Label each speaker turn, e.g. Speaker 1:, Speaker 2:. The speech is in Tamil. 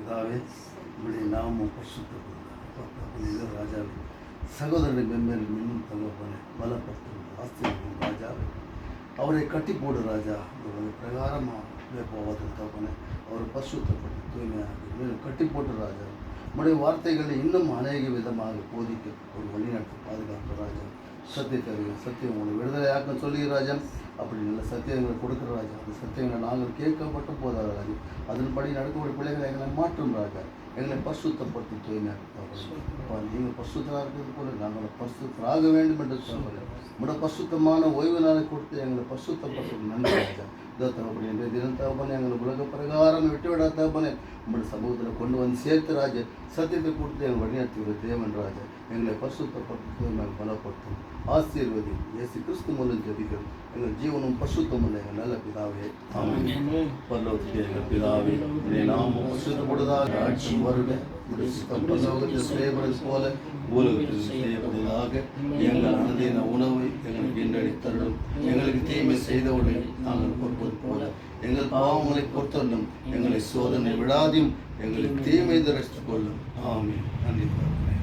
Speaker 1: பிதாவே, உம்முடைய நாமம் பரிசுத்தப்படுகிறது. ராஜாவே, சகோதரனை மென்மேலும் இன்னும் தகப்பனே பலப்படுத்தும் ஆஸ்திரியம் ராஜாவே, அவரை கட்டி போடு ராஜா. அவருடைய பிரகாரமாக போவதற்கு தகப்பனே அவரை பரிசுத்தப்பட்டு தூய்மையாக மேலும் கட்டி போட்டு ராஜா. உம்முடைய வார்த்தைகளை இன்னும் அநேக விதமாக போதிக்க ஒரு வழிநடத்தி பாதுகாப்பு ராஜா. சத்தியத்தை சத்தியம் உங்களை விடுதலையாக்க சொல்லி ராஜா. அப்படி நல்ல சத்தியங்களை கொடுக்குற ராஜா. அந்த சத்தியங்களை நாங்கள் கேட்கப்பட்டு போதாத ராஜா. அதன்படி நடக்கக்கூடிய பிள்ளைகளை எங்களை மாற்றும் ராஜா. எங்களை பரிசுத்தப்பட்டு தூய்மையாக நீங்கள் பரிசுத்தராக இருக்கிறது போல நாங்கள் பரிசுத்தராக வேண்டும் என்று சொல்லுங்கள். உங்களோட பரிசுத்தமான ஓய்வு நாளை கொடுத்து எங்களை பரிசுத்தப்பட்டு நன்றி ராஜா. தகப்பனே, இன்றைய தினம் தகப்பனே எங்களை உலக பிரகாரம் விட்டுவிடா தகப்பனே. உங்களுடைய சமூகத்தில் கொண்டு வந்து சேர்த்து ராஜா. சத்தியத்தை கொடுத்து எங்கள் வழிநடத்தி தேவன் ராஜா. எங்களை பரிசுத்தப்பட்டு பலப்படுத்தும் ஆசீர்வதி. இயேசு கிறிஸ்து மூலம் ஜெபிக்கிறோம் எங்கள் ஜீவனும் பரிசுத்தம் உள்ள எங்கள் நல்ல பிதாவே. ஆமென். பரலோகத்திலே எங்கள் பிதாவே, உம்முடைய நாமம் பரிசுத்தப்படுவதாக. ஆட்சி வருக. உம்முடைய சித்தம் பரலோகத்தில் செய்யப்படுவது போல உலகத்தில் செய்யப்படுவதாக. எங்கள் அனுதின உணவை எங்களுக்கு இன்றடி தருளும். எங்களுக்கு தீமை செய்தவுடன் நாங்கள் பொறுப்பது போல எங்கள் பாவங்களை பொறுத்தள்ளும். எங்களை சோதனை விடாதையும் எங்களுக்கு தீமை ரசித்துக் கொள்ளும். ஆமென். நன்றி.